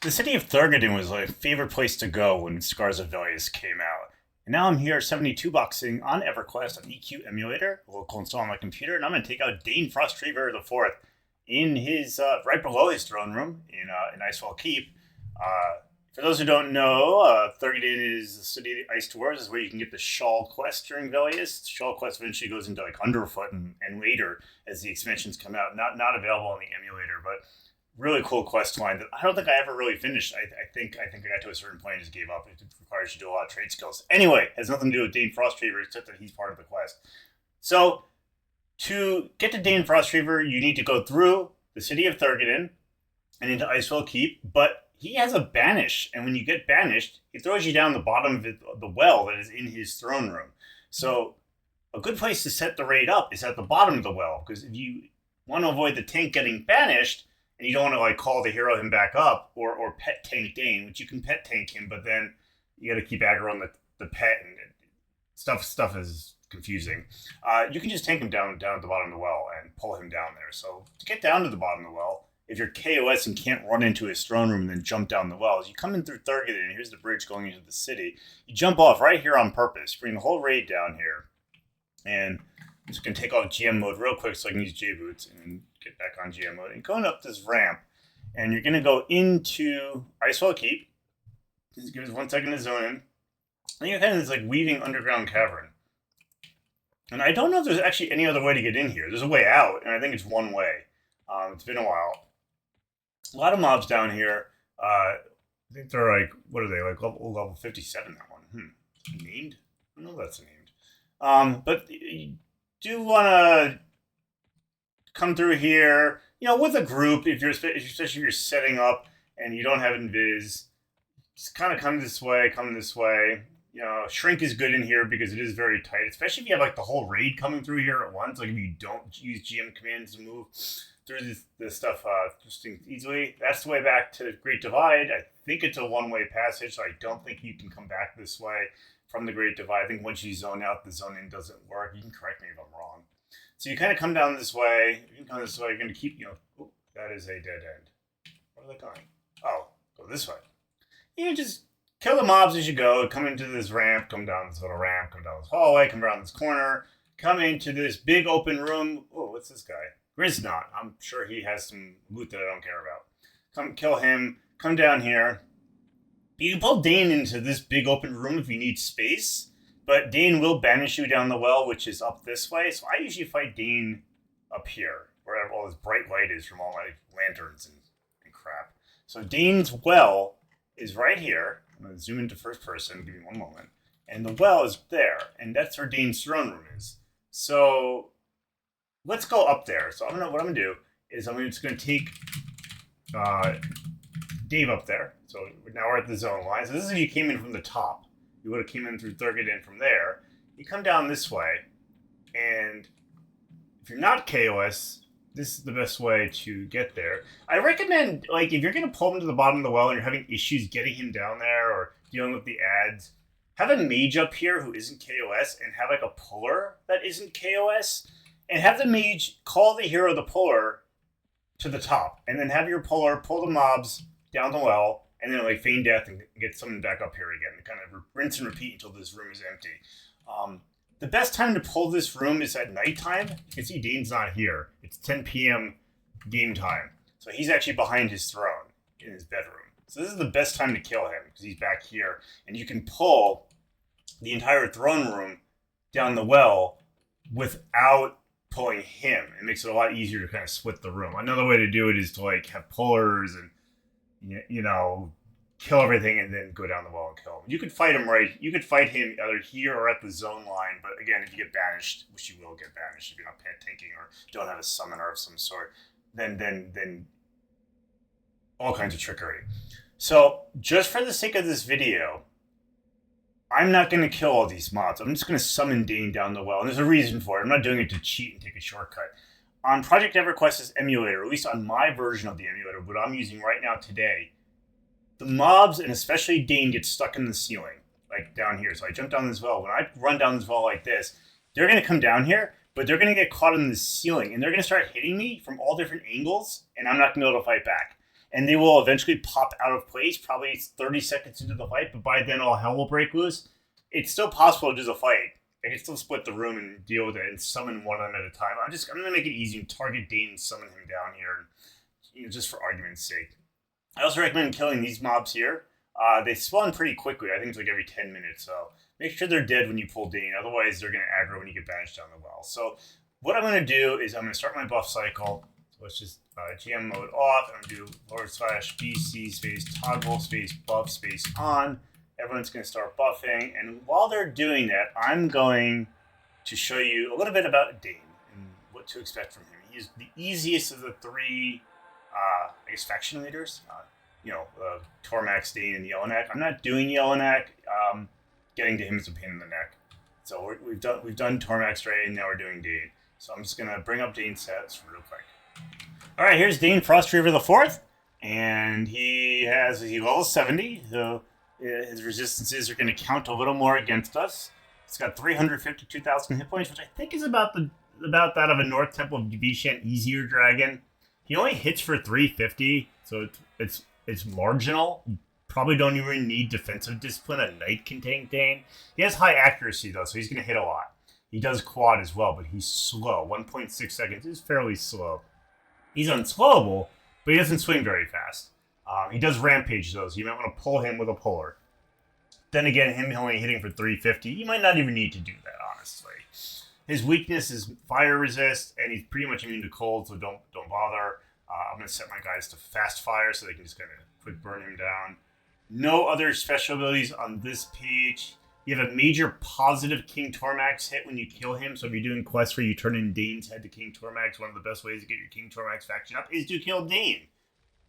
The city of Thurgadon was my favorite place to go when Scars of Velious came out. And now I'm here 72 boxing on EverQuest on EQ Emulator, a local install on my computer, and I'm going to take out Dain Frostreaver IV in his, right below his throne room in Icewell Keep. For those who don't know, Thurgadon is the city of the Ice Dwarves, is where you can get the Shawl quest during Velious. The Shawl quest eventually goes into like Underfoot and later as the expansions come out. Not available on the emulator, but really cool quest line that I don't think I ever really finished. I think I got to a certain point and just gave up. It requires you to do a lot of trade skills. Anyway, has nothing to do with Dain Frostreaver except that he's part of the quest. So to get to Dain Frostreaver, you need to go through the city of Thurgadon and into Icewell Keep, but he has a banish, and when you get banished, he throws you down the bottom of the well that is in his throne room. So a good place to set the raid up is at the bottom of the well, because if you want to avoid the tank getting banished, and you don't want to like call the hero him back up or pet tank Dain, which you can pet tank him, but then you got to keep aggro on the pet and stuff is confusing. You can just tank him down at the bottom of the well and pull him down there. So to get down to the bottom of the well, if you're KOS and can't run into his throne room and then jump down the wells, you come in through Thurgadon, and here's the bridge going into the city. You jump off right here on purpose, bring the whole raid down here, and I'm just going to take off GM mode real quick so I can use J-Boots and get back on GM mode. And going up this ramp, and you're going to go into Icewell Keep. Just give us 1 second to zone in. And you're kind of this like weaving underground cavern. And I don't know if there's actually any other way to get in here. There's a way out, and I think it's one way. It's been a while. A lot of mobs down here. I think they're like, what are they, like level 57, that one. Named? I don't know if that's named. But you do want to come through here, with a group, especially if you're setting up and you don't have invis. Just kind of come this way. Shrink is good in here because it is very tight, especially if you have like the whole raid coming through here at once. Like if you don't use GM commands to move through this stuff just easily. That's the way back to the Great Divide. I think it's a one-way passage, so I don't think you can come back this way from the Great Divide. I think once you zone out, the zone in doesn't work. You can correct me if I'm wrong. So you kind of come down this way. You're going to keep, that is a dead end. Where are they going? Oh, go this way. You just kill the mobs as you go. Come into this ramp, come down this little ramp, come down this hallway, come around this corner, come into this big open room. Oh, what's this guy? Griznot. I'm sure he has some loot that I don't care about. Come kill him. Come down here. You can pull Dain into this big open room if you need space, but Dain will banish you down the well, which is up this way. So I usually fight Dain up here, where all this bright light is from all my lanterns and crap. So Dain's well is right here. I'm going to zoom into first person. Give me one moment. And the well is there, and that's where Dain's throne room is. So let's go up there. So what I'm going to do is I'm just going to take Dave up there. So now we're at the zone line. So this is if you came in from the top. You would have came in through Thurgadon from there. You come down this way, and if you're not KOS, this is the best way to get there. I recommend, like, if you're going to pull him to the bottom of the well and you're having issues getting him down there or dealing with the ads, have a mage up here who isn't KOS and have, like, a puller that isn't KOS, and have the mage call the hero the puller to the top, and then have your puller pull the mobs down the well, and then, like, feign death and get someone back up here again. Kind of rinse and repeat until this room is empty. The best time to pull this room is at nighttime. You can see Dain's not here. It's 10 p.m. game time. So he's actually behind his throne in his bedroom. So this is the best time to kill him because he's back here. And you can pull the entire throne room down the well without pulling him. It makes it a lot easier to kind of split the room. Another way to do it is to like have pullers and, kill everything and then go down the well and kill him. You could fight him you could fight him either here or at the zone line, but again, if you get banished, which you will get banished if you're not pet tanking or don't have a summoner of some sort, then all kinds of trickery. So just for the sake of this video, I'm not going to kill all these mobs. I'm just going to summon Dain down the well, and there's a reason for it. I'm not doing it to cheat and take a shortcut. On Project EverQuest's emulator, at least on my version of the emulator, what I'm using right now today, the mobs, and especially Dain, get stuck in the ceiling, like down here. So I jump down this well. When I run down this well like this, they're going to come down here, but they're going to get caught in the ceiling, and they're going to start hitting me from all different angles, and I'm not going to be able to fight back. and they will eventually pop out of place, probably 30 seconds into the fight, but by then all hell will break loose. It's still possible to do the fight. I can still split the room and deal with it and summon one of them at a time. I'm going to make it easy and target Dain and summon him down here, just for argument's sake. I also recommend killing these mobs here. They spawn pretty quickly. I think it's like every 10 minutes, so make sure they're dead when you pull Dain. Otherwise, they're going to aggro when you get banished down the well. So what I'm going to do is I'm going to start my buff cycle. So let's just GM mode off. I'm going to do /BC space toggle space buff space on. Everyone's going to start buffing. And while they're doing that, I'm going to show you a little bit about Dain and what to expect from him. He's the easiest of the three, I guess, faction leaders. Tormax, Dain, and Yellowneck. I'm not doing Yellowneck. Getting to him is a pain in the neck. So we've done Tormax right, and now we're doing Dain. So I'm just gonna bring up Dain's stats real quick. All right, here's Dain Frostreaver IV, and he's level 70. So his resistances are going to count a little more against us. It's got 352,000 hit points, which I think is about that of a North Temple of Vishan easier dragon. He only hits for 350, so it's marginal. You probably don't even need defensive discipline. A knight can tank Dain. He has high accuracy though, so he's going to hit a lot. He does quad as well, but he's slow. 1.6 seconds is fairly slow. He's unslowable, but he doesn't swing very fast. He does rampage though, so you might want to pull him with a puller. Then again, him only hitting for 350, you might not even need to do that, honestly. His weakness is fire resist, and he's pretty much immune to cold, so don't bother. I'm going to set my guys to fast fire so they can just kind of quick burn him down. No other special abilities on this page. You have a major positive King Tormax hit when you kill him, so if you're doing quests where you turn in Dain's head to King Tormax, one of the best ways to get your King Tormax faction up is to kill Dain.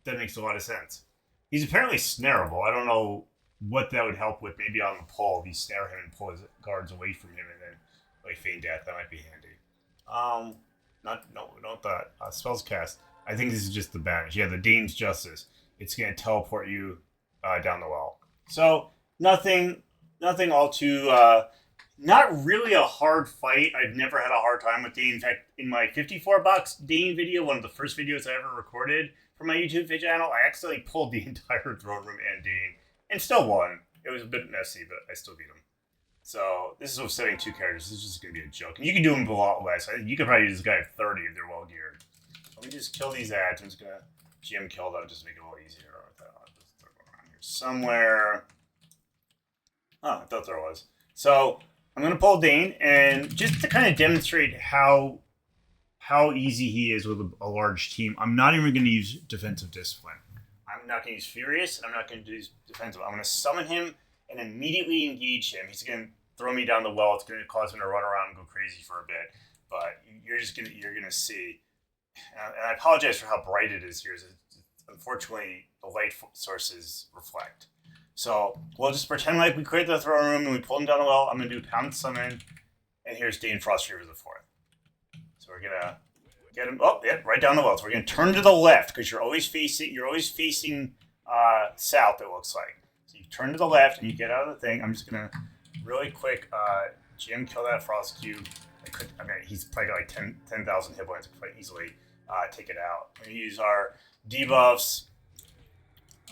That makes a lot of sense. He's apparently snareable. I don't know what that would help with. Maybe on the pull, if you snare him and pull his guards away from him and then like feign death, that might be handy. Not that. Spells cast. I think this is just the banish. Yeah, the Dain's Justice. It's going to teleport you down the well. So, nothing all too... not really a hard fight. I've never had a hard time with Dain. In fact, in my 54-box Dain video, one of the first videos I ever recorded for my YouTube channel, I accidentally pulled the entire throne room and Dain, and still won. It was a bit messy, but I still beat him. So, this is with setting two characters. This is just going to be a joke. And you can do them a lot less. You could probably use this guy at 30 if they're well geared. Let me just kill these ads. I'm just going to GM kill them, just make it a little easier. I'll just throw it around here somewhere. Oh, I thought there was. So, I'm going to pull Dain, and just to kind of demonstrate how easy he is with a large team, I'm not even going to use defensive discipline. I'm not going to use Furious, and I'm not going to use defensive. I'm going to summon him and immediately engage him. He's going to throw me down the well. It's going to cause him to run around and go crazy for a bit. But you're going to see. And I apologize for how bright it is here. Unfortunately, the light sources reflect. So we'll just pretend like we create the throne room and we pull him down the well. I'm going to do Pound Summon. And here's Dain Frostreaver IV. So we're going to get him, right down the well. So we're going to turn to the left because you're always facing south, it looks like. So you turn to the left and you get out of the thing. I'm just going to really quick GM kill that Frost Cube. He's probably got like 10,000 hit points. I could quite easily take it out. We're going to use our debuffs.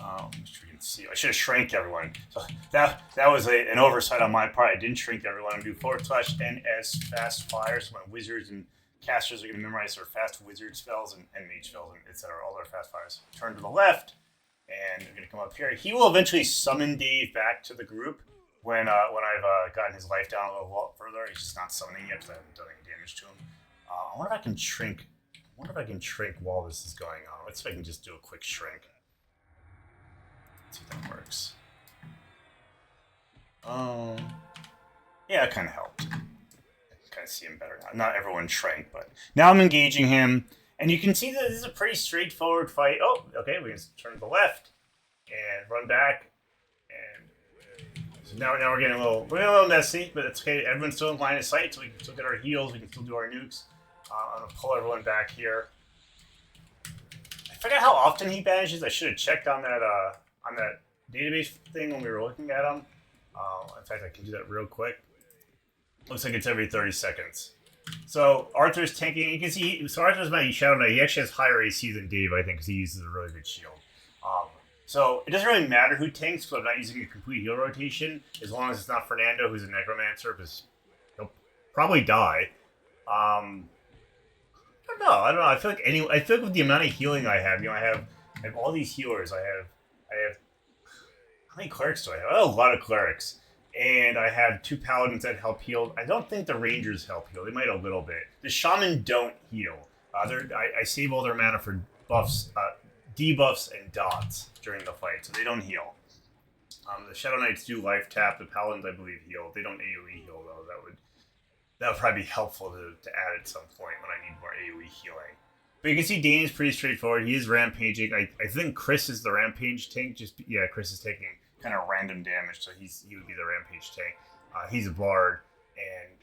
I'm sure you can see. I should have shrinked everyone. So that was an oversight on my part. I didn't shrink everyone. I'm going to do /NS fast fire. So my wizards and casters are going to memorize their fast wizard spells and mage spells, and etc. All their fast fires. Turn to the left, and I'm going to come up here. He will eventually summon Dave back to the group when I've gotten his life down a little further. He's just not summoning yet because I haven't done any damage to him. I wonder if I can shrink. While this is going on. Let's see if I can just do a quick shrink. Let's see if that works. Yeah, it kind of helped. I can kind of see him better now. Not everyone shrank, but now I'm engaging him. And you can see that this is a pretty straightforward fight. Oh, okay, we can turn to the left and run back. And so now we're getting a little messy, but it's okay. Everyone's still in line of sight, so we can still get our heals. We can still do our nukes. I'm going to pull everyone back here. I forgot how often he banishes. I should have checked on that database thing when we were looking at him. In fact, I can do that real quick. Looks like it's every 30 seconds. So Arthur's tanking. You can see, so Arthur's my Shadow Knight. He actually has higher AC than Dave, I think, because he uses a really good shield. So it doesn't really matter who tanks, because I'm not using a complete heal rotation, as long as it's not Fernando, who's a Necromancer, because he'll probably die. I don't know. I feel like with the amount of healing I have, I have all these healers. I have how many clerics do I have? I have a lot of clerics, and I have 2 paladins that help heal. I don't think the rangers help heal. They might a little bit. The shaman don't heal. I save all their mana for buffs, debuffs, and dots during the fight, so they don't heal. The Shadow Knights do life tap. The paladins, I believe, heal. They don't AoE heal though. That would probably be helpful to add at some point when I need more AoE healing. But you can see Dain is pretty straightforward. He is rampaging. I think Chris is the rampage tank. Chris is taking kind of random damage, so he would be the rampage tank. He's a bard, and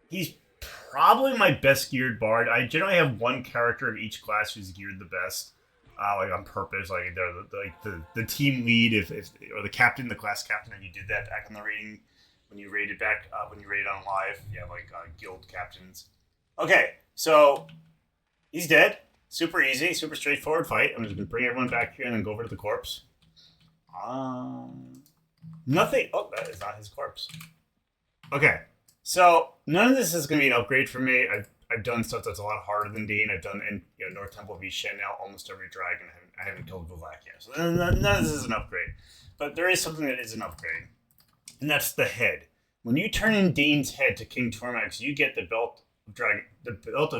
he's probably my best geared bard. I generally have one character of each class who's geared the best, like on purpose. Like they're the team lead, if or the captain, the class captain, and you did that back in the rating. When you rated on live, guild captains. Okay, so he's dead. Super easy, super straightforward fight. I'm just gonna bring everyone back here and then go over to the corpse. Nothing. Oh, that is not his corpse. Okay, so none of this is gonna be an upgrade for me. I've done stuff that's a lot harder than Dain. I've done North Temple v Shen now, almost every dragon. I haven't killed Vivek yet, so none of this is an upgrade. But there is something that is an upgrade. And that's the head. When you turn in Dain's head to King Tormax, you get the belt of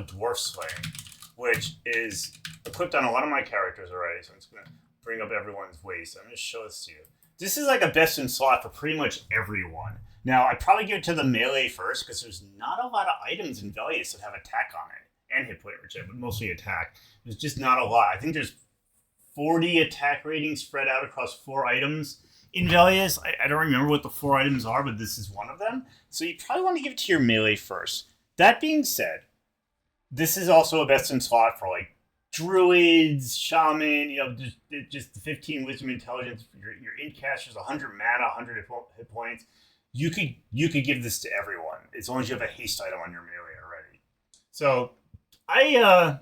Dwarf Slaying, which is equipped on a lot of my characters already. So I'm just gonna bring up everyone's waist. I'm gonna show this to you. This is like a best in slot for pretty much everyone. Now I'd probably give it to the melee first, because there's not a lot of items in Velious that have attack on it and hit point return, but mostly attack. There's just not a lot. I think there's 40 attack ratings spread out across 4 items. In Velious, I don't remember what the 4 items are, but this is one of them. So you probably want to give it to your melee first. That being said, this is also a best in slot for like druids, shaman, just the 15 wisdom intelligence. Your incasters, 100 mana, 100 hit points. You could give this to everyone as long as you have a haste item on your melee already. So I'm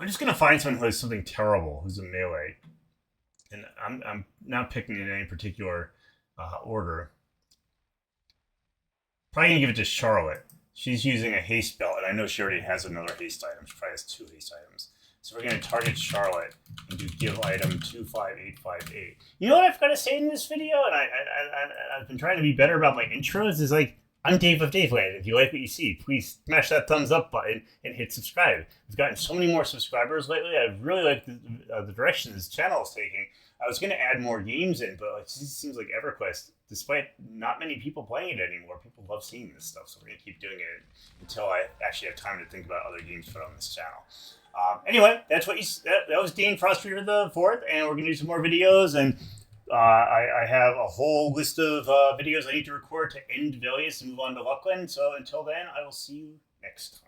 just gonna find someone who has something terrible, who's a melee. And I'm not picking in any particular order. Probably gonna give it to Charlotte. She's using a haste belt, and I know she already has another haste item. She probably has 2 haste items. So we're gonna target Charlotte and do give item 25858. You know what I've got to say in this video, and I've been trying to be better about my intros. Is like, I'm Dave of Daveland. If you like what you see, please smash that thumbs up button and hit subscribe. We've gotten so many more subscribers lately. I really like the direction this channel is taking. I was going to add more games in, but it seems like EverQuest, despite not many people playing it anymore, people love seeing this stuff. So we're going to keep doing it until I actually have time to think about other games put on this channel. Anyway, that's what that was Dain Frostreaver IV, and we're going to do some more videos. And I have a whole list of videos I need to record to end Velious and move on to Luckland. So until then, I will see you next time.